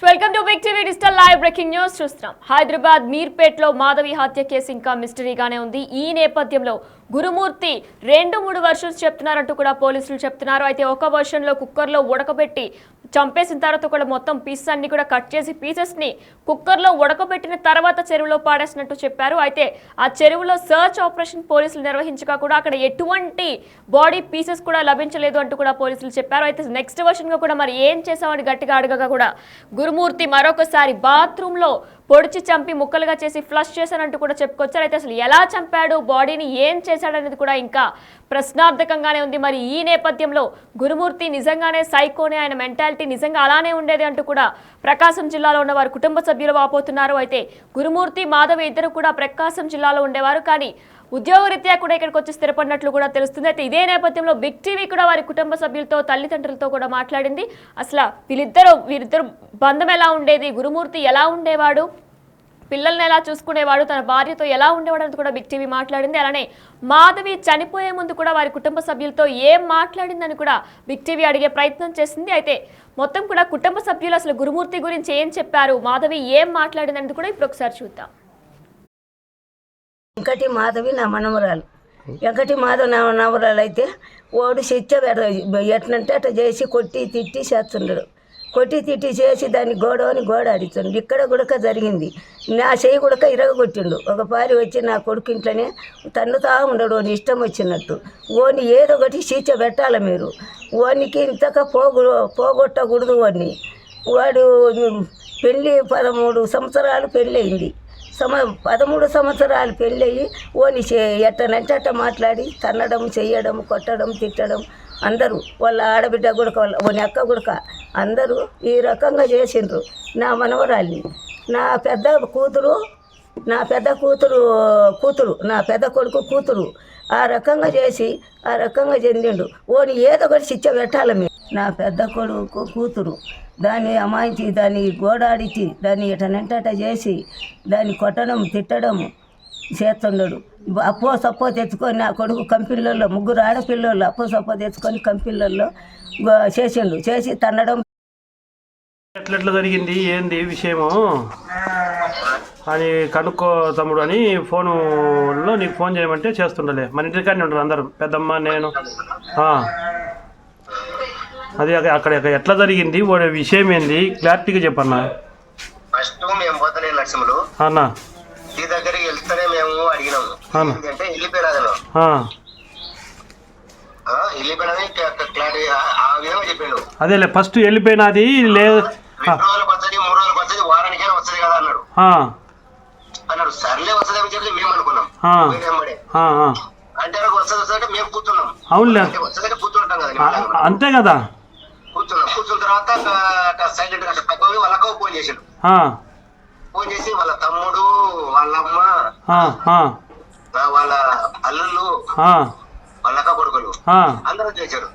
Welcome to Big TV digital live breaking news చూస్తున్నాం. హైదరాబాద్ మీర్పేట్లో మాధవి హత్య case ఇంకా మిస్టరీగానే ఉంది. ఈ నేపథ్యంలో గురుమూర్తి 2-3 వర్షన్స్ చెప్తున్నారంటూ కూడా పోలీసులు చెప్తున్నారు. అయితే ఒక వర్షన్ లో కుక్కర్లో ఉడకబెట్టి చంపేసిన తర్వాత కూడా మొత్తం పీసెస్ అన్ని కూడా కట్ చేసి పీసెస్ ని కుక్కర్లో ఉడకబెట్టిన తర్వాత చెరువులో పాడేసినట్టు చెప్పారు. అయితే ఆ చెరువులో సర్చ్ ఆపరేషన్ పోలీసులు నిర్వహించగా కూడా అక్కడ ఎటువంటి బాడీ పీసెస్ కూడా లభించలేదు అంటూ కూడా పోలీసులు చెప్పారు. అయితే నెక్స్ట్ వర్షన్ గా కూడా మరి ఏం చేసామని గట్టిగా అడగగా కూడా గురుమూర్తి మరొకసారి బాత్రూమ్ లో పొడిచి చంపి ముక్కలుగా చేసి ఫ్లష్ చేశానంటూ కూడా చెప్పుకొచ్చారు. అయితే అసలు ఎలా చంపాడు, బాడీని ఏం చేశాడనేది కూడా ఇంకా ప్రశ్నార్థకంగానే ఉంది. మరి ఈ నేపథ్యంలో గురుమూర్తి నిజంగానే సైకోనే, ఆయన మెంటాలిటీ నిజంగా అలానే ఉండేది అంటూ కూడా ప్రకాశం జిల్లాలో ఉన్న వారి కుటుంబ సభ్యులు వాపోతున్నారు. అయితే గురుమూర్తి, మాధవి ఇద్దరు కూడా ప్రకాశం జిల్లాలో ఉండేవారు, కానీ ఉద్యోగరీత్యా కూడా ఇక్కడికి వచ్చి స్థిరపడినట్లు కూడా తెలుస్తుంది. అయితే ఇదే నేపథ్యంలో బిగ్ టీవీ కూడా వారి కుటుంబ సభ్యులతో, తల్లిదండ్రులతో కూడా మాట్లాడింది. అసలు వీరిద్దరు బంధం ఎలా ఉండేది, గురుమూర్తి ఎలా ఉండేవాడు, పిల్లల్ని ఎలా చూసుకునేవాడు, తన భార్యతో ఎలా ఉండేవాడు అని కూడా బిగ్ టీవీ మాట్లాడింది. అలానే మాధవి చనిపోయే ముందు కూడా వారి కుటుంబ సభ్యులతో ఏం మాట్లాడిందని కూడా బిగ్ టీవీ అడిగే ప్రయత్నం చేసింది. అయితే మొత్తం కూడా కుటుంబ సభ్యులు అసలు గురుమూర్తి గురించి ఏం చెప్పారు, మాధవి ఏం మాట్లాడిందని కూడా ఇప్పుడు ఒకసారి చూద్దాం. వెంకటి మాధవి నా మనవరాలు. వెంకటి మాధవి నా మనవరాలు అయితే ఓడు శిచ్చ ఎట్నంటే అట్లా చేసి కొట్టి తిట్టి చేస్తుండడు. కొట్టి తిట్టి చేసి దాన్ని గోడ ఆడిస్తుండు. ఇక్కడ గుడక జరిగింది. నా చెయ్యి గుడక ఇరగొట్టిండు. ఒక పారి వచ్చి నా కొడుకు ఇంట్లోనే తన్నుతా ఉండడు, ఓని ఇష్టం వచ్చినట్టు. ఓని ఏదో ఒకటి శిచ్చ పెట్టాలి మీరు. ఓనికి ఇంతక పోగొట్టకూడదు. వాడు పెళ్ళి 13 సంవత్సరాలు పెళ్ళి అయింది. 13 సంవత్సరాలు పెళ్ళయి ఓని ఎట్టనంటే అట్ట మాట్లాడి తన్నడం, చెయ్యడం, కొట్టడం, తిట్టడం అందరూ వాళ్ళ ఆడబిడ్డ గుడక, ఓని అక్క గుడక అందరూ ఈ రకంగా చేసిండ్రు నా మనవరాల్ని. నా పెద్ద కొడుకు కూతురు ఆ రకంగా చేసి ఆ రకంగా చెందిండు. ఓని ఏదో ఒకటి శిక్ష పెట్టాలి మీరు. నా పెద్ద కొడుకు కూతురు దాన్ని అమాయించి, దాన్ని గోడాడిచి, దాన్ని ఎటనంటే అట చేసి దాన్ని కొట్టడం, తిట్టడం చేస్తుండడు. అప్పో సప్పో తెచ్చుకొని నా కొడుకు కంపెనీలలో 3 ఆడపిల్లలు అప్పో సప్పో తెచ్చుకొని కంపెనీలలో చేసిండు. చేసి తన్నడం. ఎట్లెట్లా జరిగింది, ఏంది విషయము అని కనుక్కో తమ్ముడు అని ఫోన్లో నీకు ఫోన్ చేయమంటే చేస్తుండలే. మన ఇంటికాడనే ఉంటారు అందరు, పెద్దమ్మ, నేను. అది అక్కడ ఎట్లా జరిగింది, విషయం ఏంది క్లారిటీగా చెప్పన్నా. ఫస్ట్ మేము పోతలే లక్ష్ములు అన్నా ఈ దగ్గరికి వెళ్తేనే మేము అడిగినాము అంటే వెళ్ళిపోయినాదను వెళ్ళిపోయినది క్లారిటీ ఆ విధంగా చెప్పిండు. అదేలే ఫస్ట్ వెళ్ళిపోయినది లేదు, 2 రోజులకు వస్తుంది, 3 రోజులకు వస్తుంది, వారానికైనా వస్తుంది కదా అన్నాడు. సర్లే వస్తుంది అని చెప్పి మేము అనుకున్నాం. అంటే వస్తుంది మేము కూర్చున్నాం. అవునులే, వస్తుందంటే కూర్చుంటాం కదా, అంతే కదా. కూర్చున్న తర్వాత సైలెంట్ గా తక్కువ వాళ్ళకు ఫోన్ చేసాడు. ఫోన్ చేసి వాళ్ళ తమ్ముడు, వాళ్ళ అమ్మ, వాళ్ళ అల్లుళ్ళు, వాళ్ళక్క కొడుకులు అందరూ చేశారు.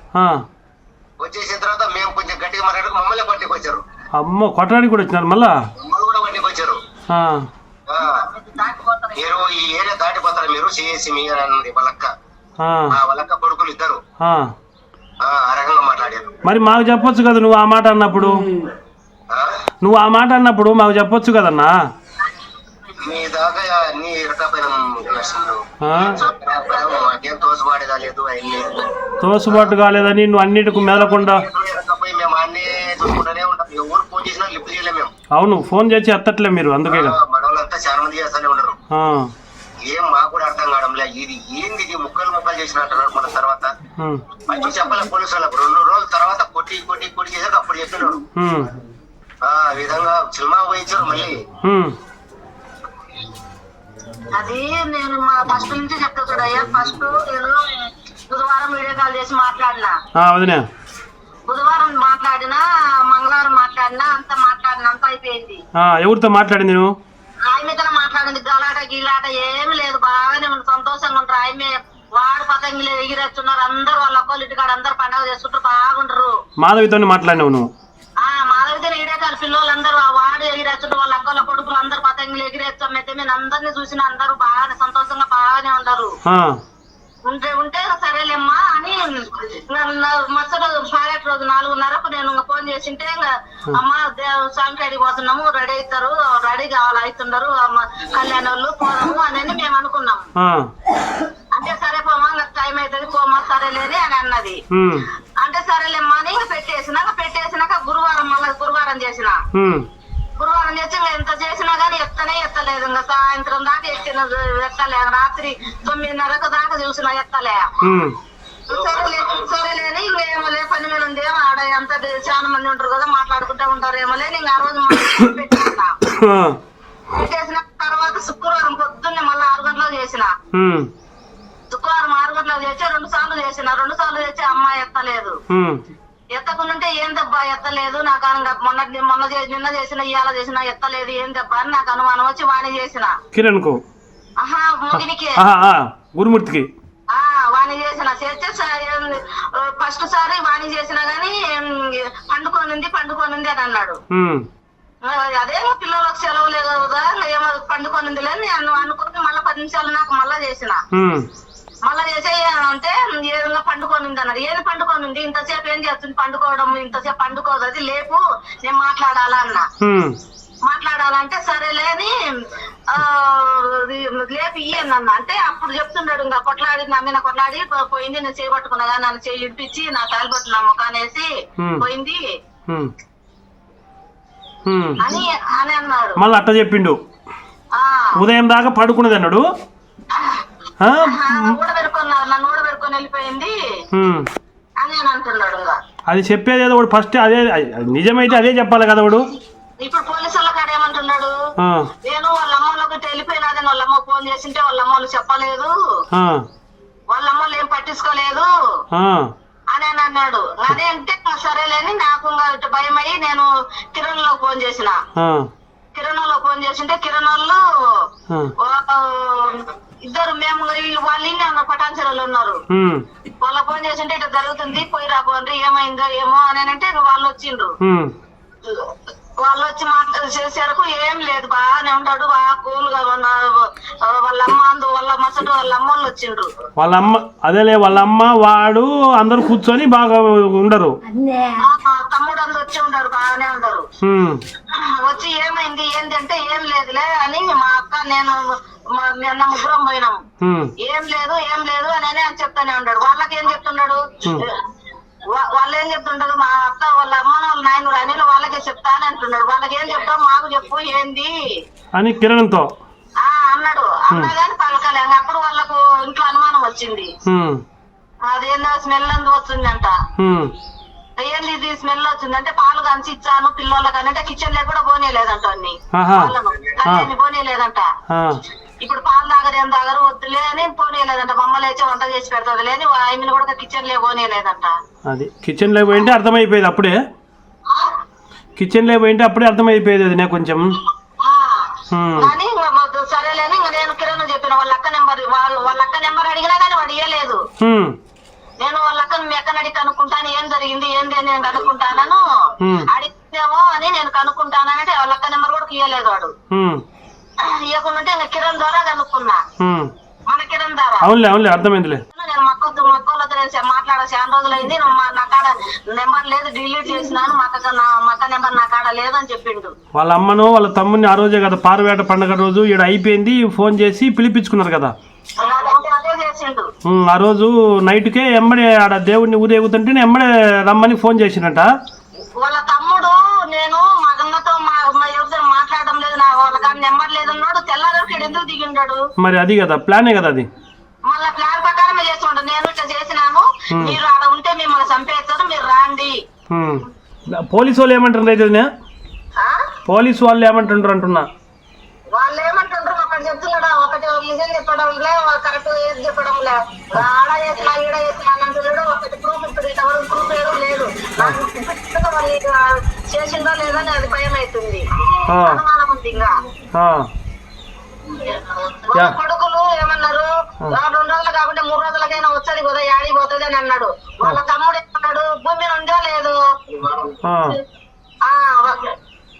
వచ్చేసిన తర్వాత మేము కొంచెం గట్టిగా మాట్లాడు మమ్మల్ని పట్టికి వచ్చారు. అమ్మ కొట్టడానికి కూడా వచ్చినారు, మమ్మల్ని కూడా పట్టికి వచ్చారు. మీరు ఈ ఏరియా దాటిపోతారు మీరు చేసి మీ అన్నది వాళ్ళక్క, వాళ్ళక్క కొడుకులు ఇద్దరు ఆ రకంగా మాట్లాడారు. మరి మాకు చెప్పొచ్చు కదా, నువ్వు ఆ మాట అన్నప్పుడు మాకు చెప్పొచ్చు కదన్నా. మీ దాకా అన్ని తోసుబాటు కాలేదని నువ్వు అన్నిటికి మెదలకుండా. మేము అన్ని చూసుకుంటూనే ఉంటాం. ఎవరు ఫోన్ చేసినా లిఫ్ట్ చేయలేము మేము. అవును, ఫోన్ చేసి ఎత్తట్లే మీరు, అందుకే కదా. మనోళ్ళంతా చాలా మంది చేస్తానే ఉండరు. ఏం మాకు కూడా అర్థం కావడంలే, ఇది ఏంది, ఇది ముక్కలు చేసిన అంటున్నారు. మన తర్వాత మంచి చెప్పలే పోలీసు వాళ్ళకు. 2 రోజుల తర్వాత కొట్టి చేసాక అప్పుడు చెప్పినాడు. ఆ విధంగా సినిమా పోయించారు. మళ్ళీ అది నేను మా ఫస్ట్ నుంచి చెప్తా చూడయ్యా. ఫస్ట్ నేను బుధవారం వీడియో కాల్ చేసి మాట్లాడినా, బుధవారం మాట్లాడినా, మంగళవారం మాట్లాడినా, అంత అయిపోయింది. ఎవరితో మాట్లాడింది నువ్వు? ఆమెతో మాట్లాడింది. గలాట గీలాట ఏమి లేదు, బాగానే ఉంది, సంతోషంగా ఉంటారు. ఆమె వాడు పతంగిలు ఎగిరేస్తున్నారు, అందరు వాళ్ళ అక్కలు ఇంటికాడ అందరు పండుగ చేసుకుంటారు, బాగుంటారు. మాధవితో మాట్లాడినావు నువ్వు? మాధవితో వీడియో కాల్ పిల్లలందరూ వాడు ఎగిరేస్తుంటారు, వాళ్ళ అక్కల కొడుకులు అందరు పతంగిలు ఎగిరేస్తాం. అయితే మేము అందరినీ చూసిన అందరూ బాగానే సంతోషంగా బాగానే ఉండరు. ఉంటే సరేలేమ్మా అని మరుసటి రోజు 4 4:30కు నేను ఇంకా ఫోన్ చేసింటే ఇంకా అమ్మ స్వామి కాడికి పోతున్నాము, రెడీ అవుతారు, రెడీ కావాలి అవుతున్నారు కళ్యాణ వాళ్ళు పోదాము అని మేము అనుకున్నాము. అంటే సరే పోమా టైం అవుతుంది పోమా సరేలేని అని అన్నది. అంటే సరేలేమ్మా అని పెట్టేసినాక గురువారం చేసిన. గురువారం చేసి ఇంకా ఎంత చేసినా గానీ ఎత్తలేదు. ఇంకా సాయంత్రం దాకా ఎత్తలే. రాత్రి 9:30 దాకా చూసినా ఎత్తలే. సరేలేని ఇంకేమోలే పని మీద ఉంది, ఆడ ఎంత చాలా మంది ఉంటారు కదా మాట్లాడుకుంటూ ఉంటారేమోలే. ఇంకా ఆ రోజు పెట్టేసిన తర్వాత శుక్రవారం పొద్దున్నే మళ్ళీ 6 గంటలకు చేసిన. శుక్రవారం 6 గంటలకు చేసి 2 సార్లు చేసిన. 2 సార్లు చేసి అమ్మాయి ఎత్తలేదు. ఎత్తకుంటే ఏం దెబ్బ ఎత్తలేదు నాకు నిన్న చేసిన ఇవాళ చేసిన ఎత్తలేదు ఏం దెబ్బ అని నాకు అనుమానం వచ్చి వాణి చేసిన. కిరణ్ కు మొగినికి గురుమూర్తికి వాణి చేసిన. చేస్తే ఫస్ట్ సారి వాణి చేసినా గానీ పండుకోనుంది అని అన్నాడు. అదేమో పిల్లలకు సెలవు లేదు కదా ఏమో పండుకోనుంది లేని నేను అనుకుని మళ్ళీ 10 నిమిషాలు నాకు మళ్ళా చేసిన. మళ్ళా చేసే అంటే ఏదైనా పండుకోనుంది అన్నారు. ఏది పండుకోనుంది ఇంతసేపు ఏం చేస్తుంది పండుకోవడం, ఇంతసేపు పండుకోదు అది లేపు నేను మాట్లాడాలా అన్న. మాట్లాడాలంటే సరేలే అని లేపు ఇయ్యన్న. అంటే అప్పుడు చెప్తున్నాడు ఇంకా కొట్లాడి నా మీద కొట్లాడి పోయింది, నేను చేయబట్టుకున్నా కానీ నన్ను చేయి ఇడిపించి నా తాలిబట్టు నా ముఖానేసి పోయింది అని అన్నాడు. మళ్ళీ అట్ట చెప్పిండు. ఉదయం దాకా పడుకున్నది అన్నాడు. నన్ను ఊడబెరుకొని వెళ్ళిపోయింది అని అంటున్నాడు. అది చెప్పేది ఏదో ఫస్ట్ అదే నిజమైతే అదే చెప్పాలి కదా వాడు. ఇప్పుడు పోలీసు వాళ్ళ కాడ ఏమంటున్నాడు, నేను వాళ్ళ అమ్మలోకి వెళ్ళిపోయినాదని వాళ్ళ అమ్మ ఫోన్ చేసింటే వాళ్ళ అమ్మలు చెప్పలేదు, వాళ్ళ అమ్మలు ఏం పట్టించుకోలేదు అని అన్నాడు. అదే అంటే సరేలేని నాకు భయం అయ్యి నేను కిరణ్ లో ఫోన్ చేసిన. కిరణంలో ఫోన్ చేసింటే కిరణ్ వాళ్ళు ఇద్దరు మేము వాళ్ళు ఇన్ని అన్న పటాన్చెరువులో ఉన్నారు. వాళ్ళ ఫోన్ చేసింటే ఇట్లా జరుగుతుంది పోయి రాపోండి ఏమైందో ఏమో అని అంటే వాళ్ళు వచ్చిండ్రు. వాళ్ళు వచ్చి చేసేరకు ఏం లేదు బాగానే ఉంటాడు బాగా కూల్ గా ఉన్నారు. వాళ్ళ అమ్మ వాళ్ళ మసటు వాళ్ళ అమ్మ వాళ్ళు వచ్చిండ్రు. వాళ్ళ అమ్మ అదేలే వాళ్ళ అమ్మ వాడు అందరు కూర్చొని బాగా ఉండరు. తమ్ముడు అందరు వచ్చి ఉండరు బాగానే ఉండరు. వచ్చి ఏమైంది ఏంది అంటే ఏం లేదులే అని మా అక్క నేను నిన్న ముగ్గురం పోయినాం. ఏం లేదు అని చెప్తానే ఉన్నాడు. వాళ్ళకి ఏం చెప్తున్నాడు, వాళ్ళు ఏం చెప్తుంటారు మా అత్త వాళ్ళ అమ్మ వాళ్ళ నాయన అనిల్ వాళ్ళకే చెప్తా అని అంటున్నాడు. వాళ్ళకి ఏం చెప్తావు మాకు చెప్పు ఏంది అని కిరణ్తో అన్నాడు. అన్నా గాని పలకలే. అప్పుడు వాళ్ళకు ఇంట్లో అనుమానం వచ్చింది. అదేందో స్మెల్ అందు వచ్చిందంట. ఏంది ఇది స్మెల్ వచ్చిందంటే పాలు కంచి ఇచ్చాను పిల్లలకి అంటే కిచెన్ లో కూడా పోనీలేదంట అన్ని వాళ్ళను పోనీలేదంట. ఇప్పుడు పాలు తాగరు ఏం తాగరు వద్దులే అని పోనీలేదంట. మమ్మల్ని వచ్చి వంట చేసి పెడతాది లేని ఆయనను కూడా కిచెన్ లో పోనీలేదంట. అది కిచెన్ లో పోయింటే అర్థమైపోయేది అప్పుడే. కిచెన్ లో పోయింటే అప్పుడే అర్థమైపోయేది అది నాకు కొంచెం. కానీ సరేలేని ఇంకా నేను కిరణ్ చెప్పిన వాళ్ళ అక్క నెంబర్ అడిగినా కానీ వాడు ఇయ్యలేదు. నేను వాళ్ళ అక్కను మీ అక్కని అడిగి కనుక్కుంటాను ఏం జరిగింది ఏంది అని నేను కనుక్కుంటాను అడిగితేమో అని నేను కనుక్కుంటానంటే వాళ్ళ అక్క నెంబర్ కూడా ఇయ్యలేదు వాడు. ఇవ్వకుండా ఇంకా కిరణ్ ద్వారా కనుక్కున్నా. మన కిరణ్ ద్వారా అవునులే అర్థమైందిలే. నేను మక్కలతో మాట్లాడ చాలా రోజులైంది నా కాడ నెంబర్ లేదు డిలీట్ చేసినాను మక్క నెంబర్ నా కాడ లేదని చెప్పిండు. వాళ్ళ అమ్మను వాళ్ళ తమ్ముని ఆ రోజే కదా పారువేట పండుగ రోజు ఈడ అయిపోయింది ఫోన్ చేసి పిలిపించుకున్నారు కదా. అదే చేసిండు. ఆ రోజు నైట్కే ఎమ్మడే ఆడ దేవుడిని ఊరేగుతుంటే ఎమ్మడే రమ్మని ఫోన్ చేసినట్ట. వాళ్ళ తమ్ముడు నేను మగన్నతో ఎవరితో మాట్లాడడం లేదు నా వాళ్ళ కానీ నెంబర్ లేదన్నాడు. తెల్లారికి ఎందుకు దిగిండాడు మరి అది కదా ప్లానే కదా అది. మళ్ళీ ప్లాన్ ప్రకారమే చేస్తుంటాడు. నేను ఇట్లా చేసినాను మీరు ఆడ ఉంటే మిమ్మల్ని చంపేస్తారు మీరు రాండి. పోలీసు వాళ్ళు ఏమంటారు అయితే పోలీసు వాళ్ళు ఏమంటుండ్రు అంటున్నా. వాళ్ళు ఏమంటుండ్రు ఒకటి చెప్తున్నాడు ఒకటి నిజం చెప్పడం లే కరెక్ట్ ఏది చెప్పడం లే ఆడ చేసినా ఈడ చేసినా అంటున్నాడు. ఒకటి ప్రూఫ్ ఇంతవరకు ప్రూఫ్ ఏదో లేదు. వాళ్ళు చేసిందో లేదని అది భయం అవుతుంది అనుమానం ఉంది. ఇంకా కొడుకులు ఏమన్నారు 2 రోజులు కాబట్టి 3 రోజులకైనా వచ్చేది కదా యాడికి పోతుంది అని అన్నాడు. వాళ్ళ తమ్ముడు ఏమన్నాడు భూమి ఉందో లేదు.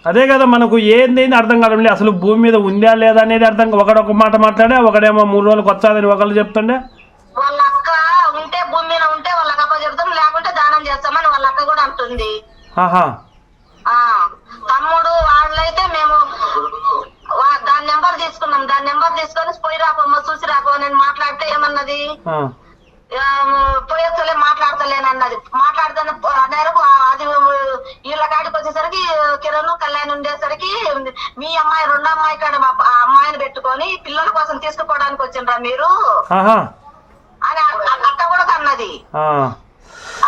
అదే కదా మనకు ఏంది అర్థం కావడం లేదు అసలు భూమి మీద ఉందా లేదా అనేది అర్థం. ఒకడొక మాట మాట్లాడే ఒకడేమో 3 రోజులకు వచ్చాదని ఒకళ్ళు చెప్తుండే. వాళ్ళ అక్క ఉంటే భూమి మీద ఉంటే వాళ్ళ అక్క చెప్తాం లేకుంటే దానం చేస్తామని వాళ్ళ అక్క కూడా అని అంటుంది. ఆహా ఆ తమ్ముడు వాళ్ళైతే మేము దాని నెంబర్ తీసుకున్నాం. దాని నెంబర్ తీసుకొని పోయి రాపమ్మ చూసి రాపో నేను మాట్లాడితే ఏమన్నది, పోయొచ్చలే మాట్లాడతలేనన్నది. మాట్లాడుతున్న నేరకు అది వీళ్ళ కాడికి వచ్చేసరికి కిరణ్ కళ్యాణ్ ఉండేసరికి మీ అమ్మాయి రెండో అమ్మాయి కాడ ఆ అమ్మాయిని పెట్టుకొని పిల్లల కోసం తీసుకుపోవడానికి వచ్చిండ్రా మీరు అని అట్ట కూడా అన్నది.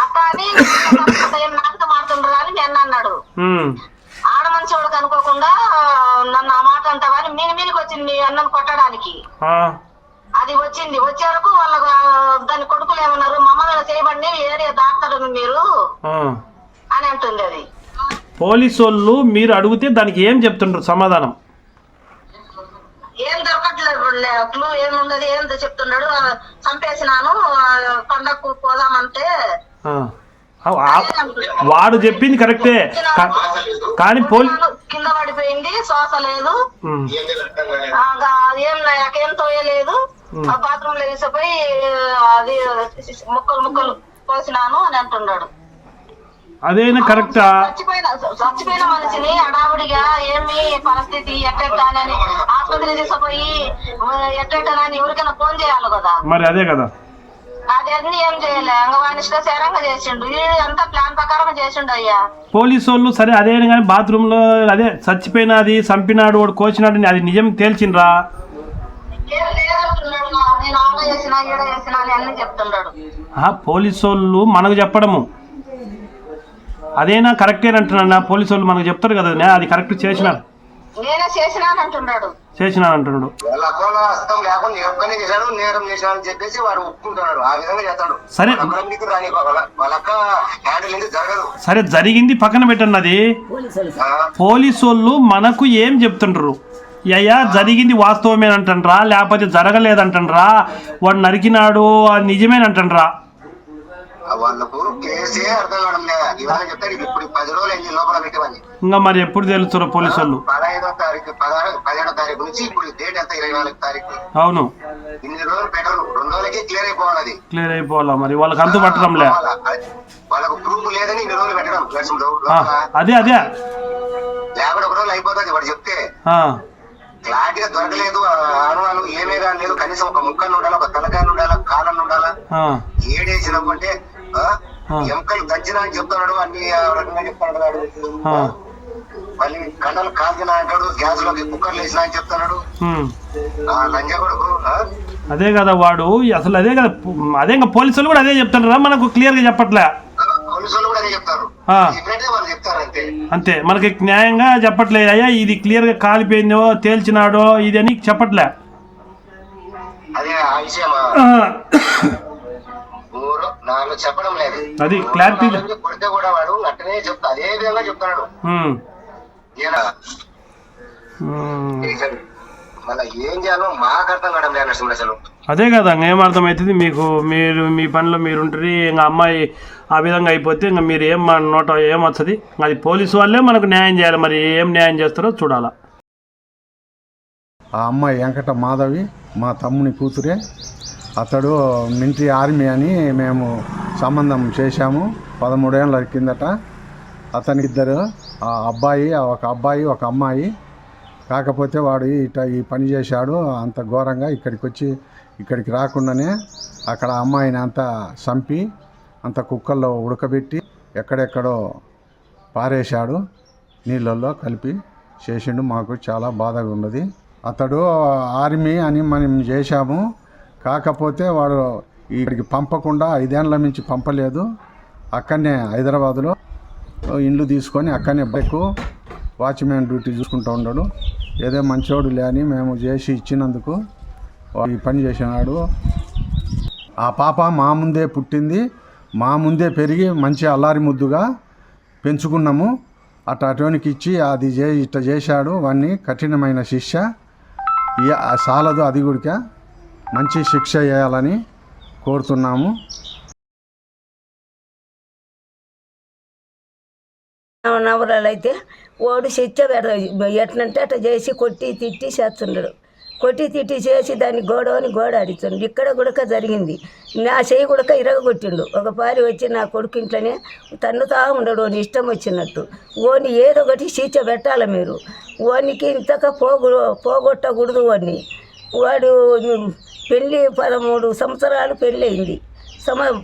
అట్ట అని నాతో మాట్లాడుతుండ్రా అని నేను అన్నాడు. ఆడ మంచోడు అనుకోకుండా నన్ను ఆ మాట అంటావని మీనికి వచ్చింది మీ అన్నను కొట్టడానికి. అది వచ్చింది. వచ్చే వరకు వాళ్ళ దాని కొడుకులు ఏమన్నారు, మమ్మల్ని చేయబడి ఏరియా దాటారు మీరు అని అంటుంది. అది పోలీసు వాళ్ళు మీరు అడిగితే దానికి ఏం చెప్తుండ్రు సమాధానం? ఏం దొరకట్లేదు, క్లూ ఏముండదు, ఏం చెప్తున్నాడు, చంపేసినాను పండగకు పోదామంటే. వాడు చెప్పింది కరెక్టే కానీ కింద పడిపోయింది, శ్వాస లేదు, ఏం తోయలేదు, బాత్రూమ్ లో తీసిపోయి అది ముక్కలు పోసినాను అని అంటున్నాడు. అదేనా కరెక్టా? చచ్చిపోయిన మనిషిని అడావుడిగా ఏమి పరిస్థితి ఎట్టెట్టానని ఆసుపత్రి తీసుకుపోయి ఎట్టెట్టానని ఎవరికైనా ఫోన్ చేయాలి కదా. మరి అదే కదా, అదన్నీ ఏం చేయలే, వాడిని ఇష్టంగా చేసిండు. అంతా ప్లాన్ ప్రకారం చేసిండు అయ్యా. పోలీసు వాళ్ళు సరే అదే కానీ బాత్రూమ్ లో అదే చచ్చిపోయినది చంపినాడు వాడు కోసినాడు అది నిజం తేల్చిండ్రా? నేను ఆడ చేసినా ఈడ చేసినా అని అన్ని చెప్తున్నాడు. పోలీసు వాళ్ళు మనకు చెప్పడము అదేనా కరెక్టేనంటున్నా? పోలీసు వాళ్ళు మనకు చెప్తారు కదా అది కరెక్ట్ చేసినారు, నేనే చేసినానంటున్నాడు. చేసినానంటున్నాడు. నేరం చేశాను అని చెప్పేసి వాడు ఒప్పుకుంటున్నాడు. ఆ విధంగా చేస్తాడు. సరే సరే జరిగింది పక్కన పెట్టన్నది. పోలీసు వాళ్ళు మనకు ఏం చెప్తుండ్రు? అయ్యా జరిగింది వాస్తవమేనంటండ్రా లేకపోతే జరగలేదంటండ్రా, వాడు నరికినాడు అది నిజమేనంటండ్రా? వాళ్ళకు కేసే అర్థం కావడం లేదా? ఇవాళ చెప్తాడు ఇప్పుడు 10 రోజులు అయింది లోపల పెట్టేవాడిని. ఇంకా మరి ఎప్పుడు తెలుస్తారు పోలీసు వాళ్ళు? 15వ తారీఖు 17వ తారీఖు నుంచి ఇప్పుడు డేట్ ఎంత 24వ తారీఖు. అవును, ఇన్ని రోజులు పెట్టరు, 2 రోజులకి క్లియర్ అయిపోవాలి. అది క్లియర్ అయిపోవాలా? మరి వాళ్ళకి అంతు పట్టడంలే, వాళ్ళకు ప్రూఫ్ లేదని ఇన్ని రోజులు పెట్టడం. అదే అదే లేకపోతే 1 రోజులు అయిపోతుంది. వాడు చెప్తే క్లారిటీగా దొరకలేదు, అనుమానం ఏమే కానీ లేదు, కనీసం ఒక ముక్కను ఉండాలా, ఒక తలకాయను ఉండాలా, కాళ్ళను ఉండాలా, ఏడేసినప్పుడు ఎముకలు దంచిన అని చెప్తున్నాడు, అన్ని రకంగా చెప్తున్నాడు. మళ్ళీ కండలు కాల్చిన అంటాడు, గ్యాస్ లోకి కుక్కర్లు వేసిన అని చెప్తున్నాడు. లంజా కొడుకు. అదే కదా వాడు అసలు అదే కదా, అదే ఇంకా పోలీసులు కూడా అదే చెప్తున్నారా? మనకు క్లియర్ గా చెప్పట్లే. పోలీసులు కూడా అదే చెప్తారు, వాళ్ళు చెప్తారు అంతే. అంతే, మనకి న్యాయంగా చెప్పట్లేదు. అయ్యా ఇది క్లియర్ గా కాలిపోయిందో తేల్చినాడో ఇది అని చెప్పట్లే. అదే ఆ విషయం నాకు చెప్పడం లేదు. అది క్లారిటీ కొడితే కూడా వాడు అట్టనే చెప్తా, అదే విధంగా చెప్తాడు. మళ్ళీ ఏం చేయాలో మాకు అర్థం కావడం లేదు అసలు. అదే కదా ఏమర్థమవుతుంది మీకు? మీరు మీ పనిలో మీరుంటారు, ఇంకా అమ్మాయి ఆ విధంగా అయిపోతే ఇంకా మీరు ఏం నోట ఏమొస్తుంది? అది పోలీసు వాళ్ళే మనకు న్యాయం చేయాలి. మరి ఏం న్యాయం చేస్తారో చూడాలా. ఆ అమ్మాయి వెంకట మాధవి మా తమ్ముని కూతురే. అతడు మిలిటరీ ఆర్మీ అని మేము సంబంధం చేశాము 13 ఏళ్ళ కిందట. అతనికి 2 అబ్బాయి, ఒక అబ్బాయి ఒక అమ్మాయి. కాకపోతే వాడు ఈ పని చేశాడు అంత ఘోరంగా. ఇక్కడికి రాకుండానే అక్కడ అమ్మాయిని అంతా చంపి అంత కుక్కల్లో ఉడకబెట్టి ఎక్కడెక్కడో పారేశాడు, నీళ్ళల్లో కలిపి చేసిండు. మాకు చాలా బాధగా ఉన్నది. అతడు ఆర్మీ అని మనం చేశాము, కాకపోతే వాడు ఇక్కడికి పంపకుండా 5 ఏళ్ళ నుంచి పంపలేదు. అక్కడనే హైదరాబాదులో ఇండ్లు తీసుకొని అక్కడనే బ్రేక్ వాచ్మెన్ డ్యూటీ చూసుకుంటూ ఉన్నాడు. ఏదో మంచోడు లేని మేము చేసి ఇచ్చినందుకు ఈ పని చేసినాడు. ఆ పాప మా ముందే పుట్టింది, మా ముందే పెరిగి మంచి అల్లారి ముద్దుగా పెంచుకున్నాము. అటువనికి ఇచ్చి అది ఇట్లా చేశాడు. వాడిని కఠినమైన శిక్ష సాలదు, అది కూడా మంచి శిక్ష చేయాలని కోరుతున్నాము. నవరాలు అయితే ఓడి శిక్ష పెడతాడు, ఎట్లంటే అట్లా చేసి కొట్టి తిట్టి చేస్తుండడు. కొట్టి తిట్టి చేసి దాన్ని గోడ ఆడిస్తాడు. ఇక్కడ గుడక జరిగింది. నా చెయ్యి గుడక ఇరగొట్టిండు. ఒక పారి వచ్చి నా కొడుకు ఇంట్లోనే తన్నుతా ఉండడు ఓని ఇష్టం వచ్చినట్టు. ఓని ఏదో ఒకటి శిక్ష పెట్టాలి మీరు. ఓనికి ఇంతక పోగొట్టకూడదు. వాడు పెళ్ళి 13 సంవత్సరాలు పెళ్ళయింది.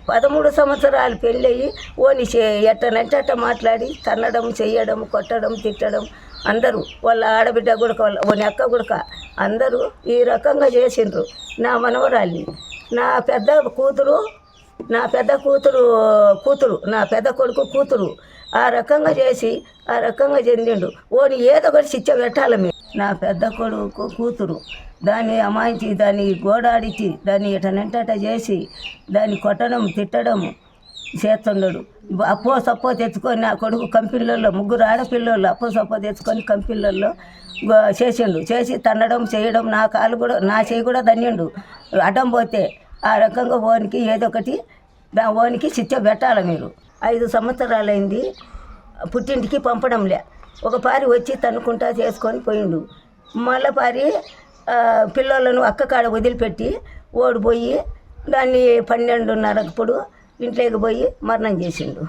13 సంవత్సరాలు పెళ్ళయి ఓని ఎట్టనంటే అట్ట మాట్లాడి తన్నడం, చెయ్యడం, కొట్టడం, తిట్టడం అందరూ వాళ్ళ ఆడబిడ్డ గుడక ఓని అక్క గుడక అందరూ ఈ రకంగా చేసిండ్రు. నా మనవరాల్ని నా పెద్ద కొడుకు కూతురు ఆ రకంగా చేసి ఆ రకంగా చెందిండు. ఓని ఏదో ఒకటి శిక్ష పెట్టాలి మీరు. నా పెద్ద కొడుకు కూతురు దాన్ని అమాయించి దాన్ని గోడాడిచి దాన్ని ఎటనంటే చేసి దాన్ని కొట్టడం, తిట్టడం చేస్తుండడు. అప్పో తెచ్చుకొని నా కొడుకు కంపెనీలలో 3 ఆడపిల్లలు అప్పో తెచ్చుకొని కంపెనీలలో చేసిండు. చేసి తన్నడం, చేయడం, నా చేయి కూడా దన్నిండు అడ్డం పోతే. ఆ రకంగా ఓనికి ఏదో ఒకటి ఓనికి శిక్ష పెట్టాలి మీరు. 5 సంవత్సరాలైంది పుట్టింటికి పంపడంలే. ఒక పారి వచ్చి తన్నుకుంటా చేసుకొని పోయిండు. మళ్ళీ పారి పిల్లలను అక్క కాడ వదిలిపెట్టి ఓడిపోయి దాన్ని 12:30 ఇంట్లోకి పోయి మరణం చేసిండు.